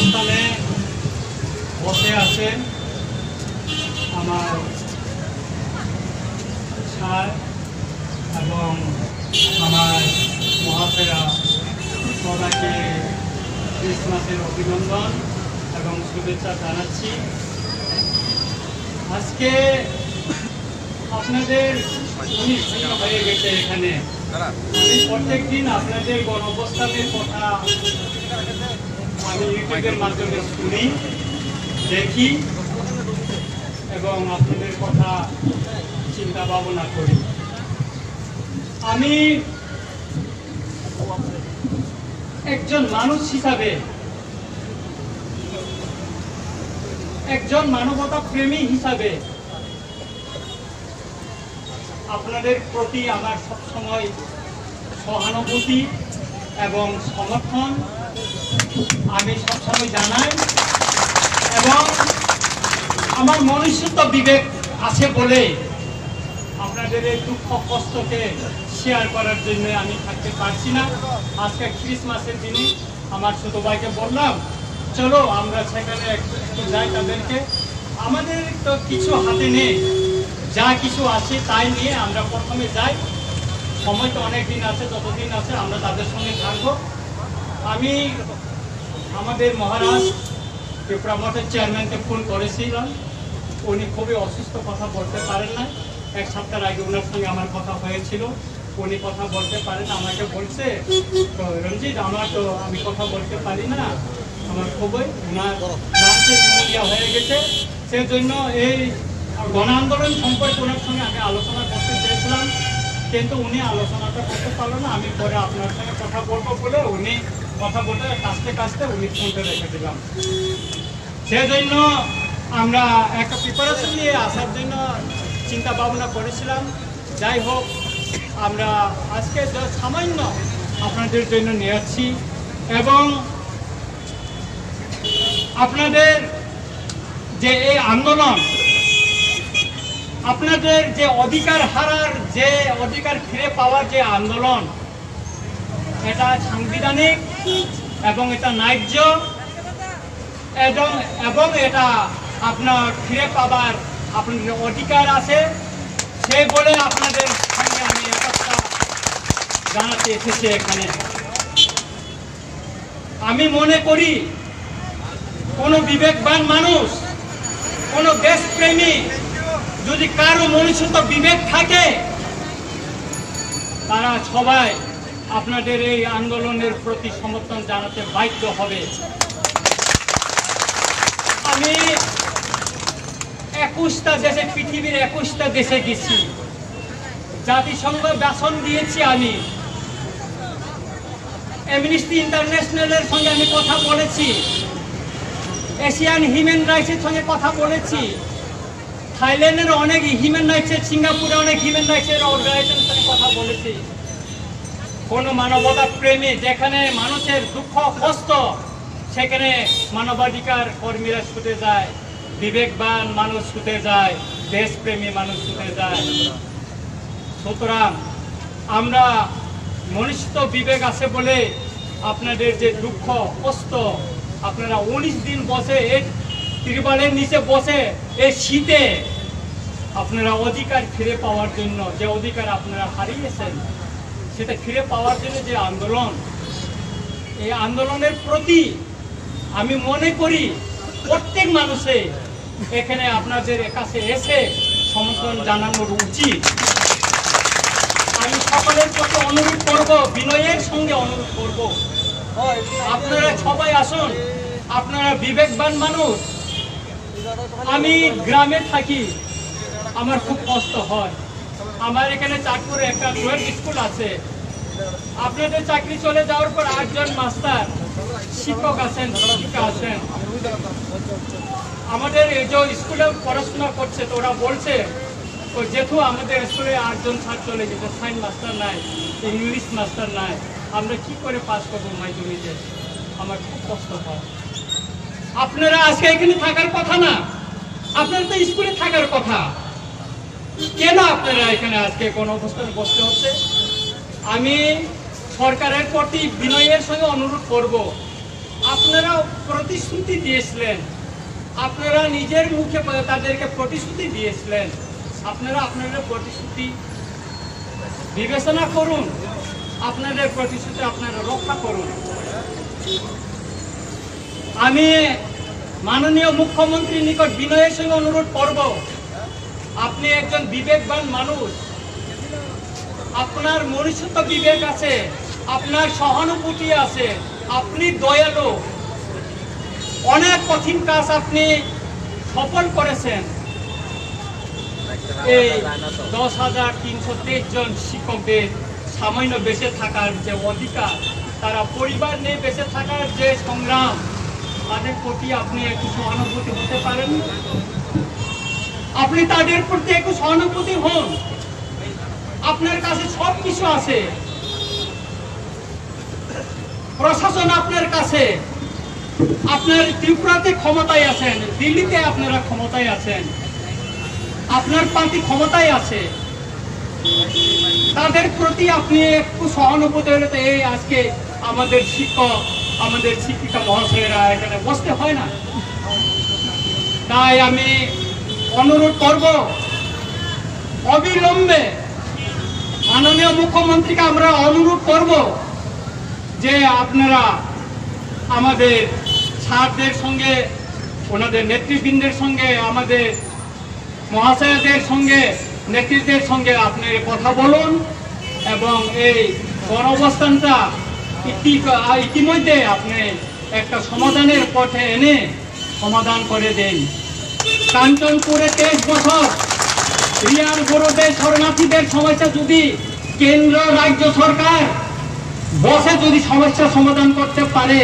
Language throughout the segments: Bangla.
অবস্থানে বসে আছেন আমার স্যার এবং আমার মহাশয়রা, সবাইকে ক্রিসমাসের অভিনন্দন এবং শুভেচ্ছা জানাচ্ছি। আজকে আপনাদের অনুষ্ঠান হয়ে গেছে এখানে। আমি প্রত্যেক দিন আপনাদের গণঅবস্থানের কথা আমি ইউটিউবের মাধ্যমে শুনি, দেখি এবং আপনাদের কথা চিন্তা ভাবনা করি। আমি একজন মানুষ হিসাবে, একজন মানবতা প্রেমী হিসাবে আপনাদের প্রতি আমার সবসময় সহানুভূতি এবং সমর্থন আমি সবসময় জানাই, এবং আমার মনুষ্যত্ব বিবেক আছে বলে আপনাদের এই দুঃখ কষ্টকে শেয়ার করার জন্য আমি থাকতে পারছি না। আজকে ক্রিসমাসের দিনে আমার ছোট ভাইকে বললাম, চলো আমরা সেখানে একটু যাই তাদেরকে। আমাদের তো কিছু হাতে নেই, যা কিছু আছে তাই নিয়ে আমরা প্রথমে যাই। সময় তো অনেক দিন আছে, যতদিন আছে আমরা তাদের সঙ্গে থাকবো। আমি আমাদের মহারাজ পিপড়া মঠের চেয়ারম্যানকে ফোন করেছিলাম, উনি খুবই অসুস্থ, কথা বলতে পারেন না। এক সপ্তাহ আগে ওনার সঙ্গে আমার কথা হয়েছিল, উনি কথা বলতে পারেন না। আমাকে বলছে, রঞ্জিত আমার তো আমি কথা বলতে পারি না, আমার খুবই ওনার লাঞ্চে নিউমোনিয়া হয়ে গেছে। সেজন্য এই গণ আন্দোলন সম্পর্কে ওনার সঙ্গে আমি আলোচনা করতে চেয়েছিলাম, কিন্তু উনি আলোচনাটা করতে পারলো না। আমি পরে আপনার সঙ্গে কথা বলবো বলে উনি কথা বলতে কাছতে কাছতে উনি ফোনটা রেখে দিলাম। সেজন্য আমরা একটা প্রিপারেশন নিয়ে আসার জন্য চিন্তা ভাবনা করেছিলাম। যাই হোক, আমরা আজকে সামান্য আপনাদের জন্য নিয়ে আসছি, এবং আপনাদের যে এই আন্দোলন, আপনাদের যে অধিকার হারার, যে অধিকার ফিরে পাওয়ার যে আন্দোলন, এটা সাংবিধানিক এবং এটা ন্যায্য, এবং এটা আপনার ফিরে পাবার আপনাদের অধিকার আছে, সেই বলে আপনাদের সঙ্গে আমি একথা জানাতে এসেছি এখানে। আমি মনে করি কোনো বিবেকবান মানুষ, কোনো দেশপ্রেমী, যদি কারো মনুষ্যত্ব বিবেক থাকে, তারা সবাই আপনাদের এই আন্দোলনের প্রতি সমর্থন জানাতে বাধ্য হবে। আমি 21টা দেশে, পৃথিবীর 21টা দেশে গেছি, জাতিসংঘ ভাষণ দিয়েছি, আমি অ্যামনেস্টি ইন্টারন্যাশনালের সঙ্গে আমি কথা বলেছি, এশিয়ান হিউম্যান রাইটসের সঙ্গে কথা বলেছি, থাইল্যান্ডের অনেক হিউম্যান রাইটসের, সিঙ্গাপুরে অনেক হিউম্যান রাইটসের অর্গানাইজেশনের সঙ্গে কথা বলেছি। কোনো মানবতা প্রেমী, যেখানে মানুষের দুঃখ কষ্ট, সেখানে মানবাধিকার কর্মীরা ছুটে যায়, বিবেকবান মানুষ ছুটে যায়, দেশপ্রেমী মানুষ ছুটে যায়। সুতরাং আমরা মনুষ্যত্ব বিবেক আছে বলে আপনাদের যে দুঃখ কষ্ট, আপনারা 19 দিন বসে এই ত্রিপালের নিচে বসে এই শীতে আপনারা অধিকার ফিরে পাওয়ার জন্য, যে অধিকার আপনারা হারিয়েছেন সেটা ফিরে পাওয়ার জন্য যে আন্দোলন, এই আন্দোলনের প্রতি আমি মনে করি প্রত্যেক মানুষে এখানে আপনাদের কাছে এসে সমর্থন জানানোর উচিত। আমি সকলের প্রতি অনুরোধ করব, বিনয়ের সঙ্গে অনুরোধ করব, আপনারা সবাই আসুন। আপনারা বিবেকবান মানুষ। আমি গ্রামে থাকি, আমার খুব কষ্ট হয়। আমার এখানে চাঁদপুরে একটা 12 স্কুল আছে। আপনাদের চাকরি চলে যাওয়ার পর 8 জন মাস্টার, শিক্ষক আছেন, শিক্ষিকা আছেন। আমাদের এই যে স্কুলে পড়াশোনা করছে, তো ওরা বলছে যেহেতু আমাদের স্কুলে 8 জন ছাত্র চলে গেছে, সায়েন্স মাস্টার নাই, ইংলিশ মাস্টার নাই, আমরা কি করে পাস করবো মাধ্যমিকে? আমার খুব কষ্ট হয়। আপনারা আজকে এখানে থাকার কথা না, আপনারা তো স্কুলে থাকার কথা, কেন আপনারা এখানে আজকে কোন অবস্থানে বসতে হচ্ছে? আমি সরকারের প্রতি বিনয়ের সঙ্গে অনুরোধ করব, আপনারা প্রতিশ্রুতি দিয়েছিলেন, আপনারা নিজের মুখে তাদেরকে প্রতিশ্রুতি দিয়েছিলেন। আপনারা আপনাদের প্রতিশ্রুতি বিবেচনা করুন, আপনাদের প্রতিশ্রুতি আপনারা রক্ষা করুন। আমি মাননীয় মুখ্যমন্ত্রীর নিকট বিনয়ের সঙ্গে অনুরোধ করব, আপনি একজন বিবেকবান মানুষ, আপনার মনুষ্যত্ব বিবেক আছে, আপনার সহানুভূতি আছে, আপনি দয়ালু, অনেক কঠিন কাজ আপনি সফল করেছেন। এই 10,323 জন শিক্ষকদের সামান্য বেঁচে থাকার যে অধিকার, তারা পরিবার নিয়ে বেঁচে থাকার যে সংগ্রাম, তাদের প্রতি আপনি একটু সহানুভূতি হতে পারেন? আপনি তাদের প্রতি একটু সহানুভূতি হন। আপনার কাছে সব কিছু আছে, প্রশাসন আপনার কাছে, আপনার ত্রিপুরাতে ক্ষমতায় আছেন, দিল্লিতে আপনারা ক্ষমতায় আছেন, আপনার পার্টি ক্ষমতায় আছে, তাদের প্রতি আপনি একটু সহানুভূতি হলে তো এই আজকে আমাদের শিক্ষক, আমাদের শিক্ষিকা মহাশয়েরা এখানে বসতে হয় না। তাই আমি অনুরোধ করব, অবিলম্বে মাননীয় মুখ্যমন্ত্রীকে আমরা অনুরোধ করব যে আপনারা আমাদের স্যারদের সঙ্গে, ওনাদের নেতৃবৃন্দের সঙ্গে, আমাদের মহাশয়দের সঙ্গে, নেতৃত্বের সঙ্গে আপনি কথা বলুন এবং এই গণঅবস্থানটা ইতিমধ্যে আপনি একটা সমাধানের পথে এনে সমাধান করে দেন। কাঞ্চনপুরে 23 বছর রিয়ার গরুদের শরণার্থীদের সমস্যা যদি কেন্দ্র রাজ্য সরকার বসে যদি সমস্যা সমাধান করতে পারে,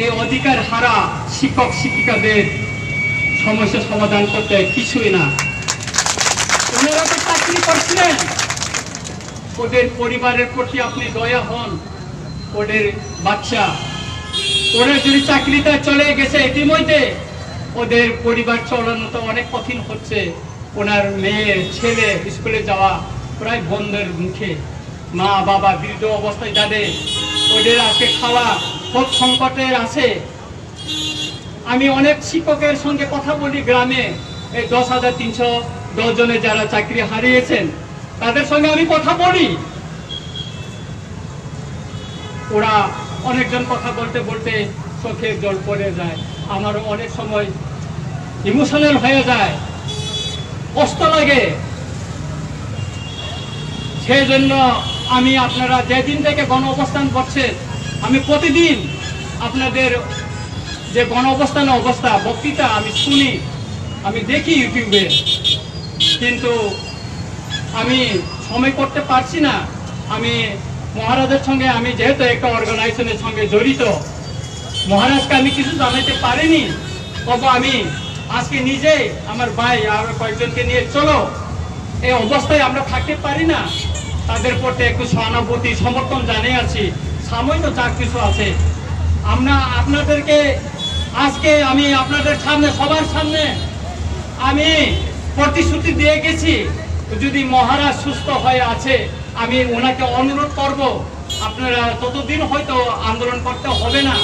এই অধিকার হারা শিক্ষক শিক্ষিকাদের সমস্যা সমাধান করতে কিছুই না। ওনারা তো চাকরি করছিলেন, ওদের পরিবারের প্রতি আপনি দয়া হন, ওদের বাচ্চা, ওরা যদি চাকরিটা চলে গেছে ইতিমধ্যে, ওদের পরিবার চালানো তো অনেক কঠিন হচ্ছে। ওনার মেয়ে ছেলে স্কুলে যাওয়া প্রায় বন্ধের মুখে, মা বাবা বৃদ্ধ অবস্থায় যাদের, ওদের আজকে খাওয়া খুব সংকটের আছে। আমি অনেক শিক্ষকের সঙ্গে কথা বলি গ্রামে, এই 10,310 জনে যারা চাকরি হারিয়েছেন তাদের সঙ্গে আমি কথা বলি। ওরা অনেকজন কথা বলতে বলতে চোখে জল পড়ে যায়, আমারও অনেক সময় ইমোশনাল হয়ে যায়, কষ্ট লাগে। সেই জন্য আমি আপনারা যেদিন থেকে গণ অবস্থান করছেন, আমি প্রতিদিন আপনাদের যে গণ অবস্থান অবস্থা বক্তৃতা আমি শুনি, আমি দেখি ইউটিউবে, কিন্তু আমি সময় করতে পারছি না। আমি মহারাজের সঙ্গে, আমি যেহেতু একটা অর্গানাইজেশনের সঙ্গে জড়িত, মহারাজকে আমি কিছু জানাতে পারিনি। তবে আমি আজকে নিজে আমার ভাই আর কয়েকজনকে নিয়ে চলো, এই অবস্থায় আমরা থাকতে পারি না, তাদের প্রতি একটু সহানুভূতি সমর্থন জানিয়ে আছি। সাময়িক যা কিছু আছে আমরা আপনাদেরকে আজকে আমি আপনাদের সামনে, সবার সামনে আমি প্রতিশ্রুতি দিয়ে গেছি, যদি মহারাজ সুস্থ হয়ে আছে আমি ওনাকে অনুরোধ করব, আপনারা ততদিন হয়তো আন্দোলন করতে হবে না,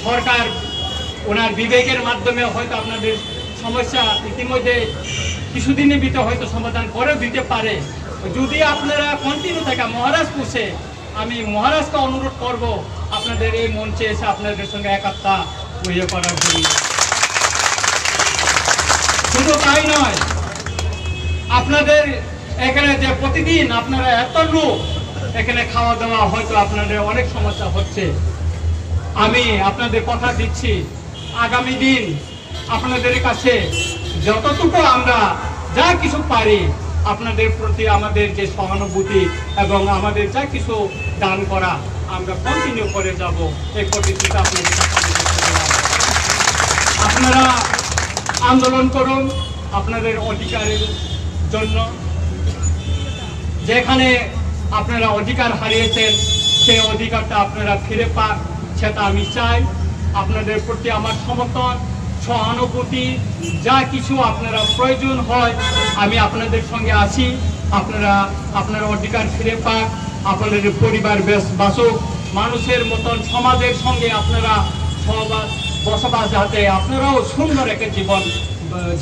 সরকার ওনার বিবেকের মাধ্যমে হয়তো আপনাদের সমস্যা ইতিমধ্যে কিছুদিনের ভিতরে হয়তো সমাধান করে দিতে পারে। যদি আপনারা কন্টিনিউ থাকে মহারাজ পুষে, আমি মহারাজকে অনুরোধ করব আপনাদের এই মঞ্চে এসে আপনাদের সঙ্গে একাত্তা ইয়ে করার জন্য। শুধু তাই নয়, আপনাদের এখানে যে প্রতিদিন আপনারা এত লোক এখানে খাওয়া দাওয়া, হয়তো আপনাদের অনেক সমস্যা হচ্ছে। আমি আপনাদের কথা দিচ্ছি, আগামী দিন আপনাদের কাছে যতটুকু আমরা যা কিছু পারি আপনাদের প্রতি আমাদের যে সহানুভূতি এবং আমাদের যা কিছু দান করা আমরা কন্টিনিউ করে যাব, এই প্রতিশ্রুতি আপনাদের কাছে আপনারা আন্দোলন করুন আপনাদের অধিকারের জন্য। যেখানে আপনারা অধিকার হারিয়েছেন সেই অধিকারটা আপনারা ফিরে পান, সেটা আমি চাই। আপনাদের প্রতি আমার সমর্থন, সহানুভূতি, যা কিছু আপনারা প্রয়োজন হয় আমি আপনাদের সঙ্গে আছি। আপনারা আপনার অধিকার ফিরে পান, আপনাদের পরিবার বেশ বাসুক, মানুষের মতন সমাজের সঙ্গে আপনারা বসবাস, যাতে আপনারাও সুন্দর একটা জীবন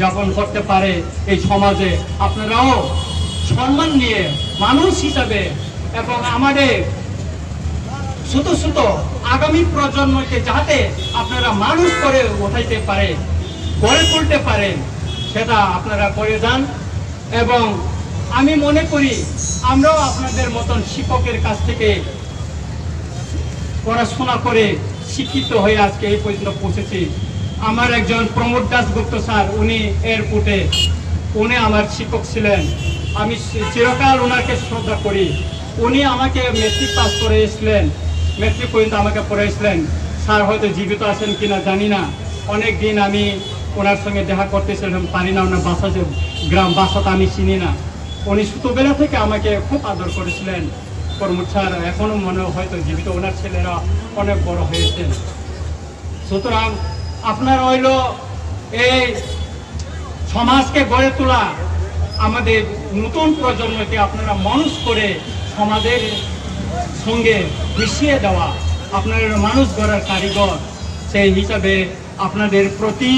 যাপন করতে পারে এই সমাজে, আপনারাও সম্মান নিয়ে মানুষ হিসাবে, এবং আমাদের ছোট ছোট আগামী প্রজন্মকে যাতে আপনারা মানুষ করে উঠাইতে পারে, গড়ে তুলতে পারেন, সেটা আপনারা করে যান। এবং আমি মনে করি আমরাও আপনাদের মতন শিক্ষকের কাছ থেকে পড়াশোনা করে শিক্ষিত হয়ে আজকে এই পর্যন্ত পৌঁছেছি। আমার একজন প্রমোদ দাশগুপ্ত স্যার, উনি এয়ারপোর্টে, উনি আমার শিক্ষক ছিলেন। আমি চিরকাল ওনাকে শ্রদ্ধা করি। উনি আমাকে মেট্রিক পাস করে এসেছিলেন, মেট্রিক পর্যন্ত আমাকে পড়াইছিলেন। স্যার হয়তো জীবিত আছেন কিনা জানি না। অনেক দিন আমি ওনার সঙ্গে দেখা করতেছিলাম, পারি না, ওনার বাসা যে গ্রাম, বাসাটা আমি চিনি না। উনি ছোটবেলা থেকে আমাকে খুব আদর করেছিলেন। প্রমোদ স্যার এখনও মনে হয়তো জীবিত, ওনার ছেলেরা অনেক বড় হয়েছেন। সুতরাং আপনার হইল এই সমাজকে গড়ে তোলা, আমাদের নতুন প্রজন্মকে আপনারা মানুষ করে সমাজের সঙ্গে মিশিয়ে দেওয়া, আপনারা মানুষ গড়ার কারিগর। সেই হিসাবে আপনাদের প্রতি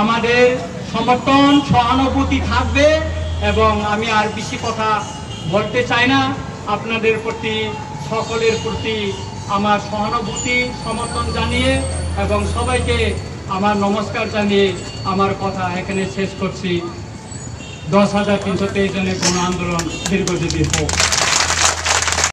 আমাদের সমর্থন, সহানুভূতি থাকবে। এবং আমি আর বেশি কথা বলতে চাই না। আপনাদের প্রতি, সকলের প্রতি আমার সহানুভূতি, সমর্থন জানিয়ে এবং সবাইকে আমার নমস্কার জানিয়ে আমার কথা এখানে শেষ করছি। 10,323 জনের গণ আন্দোলন দীর্ঘজীবী হোক।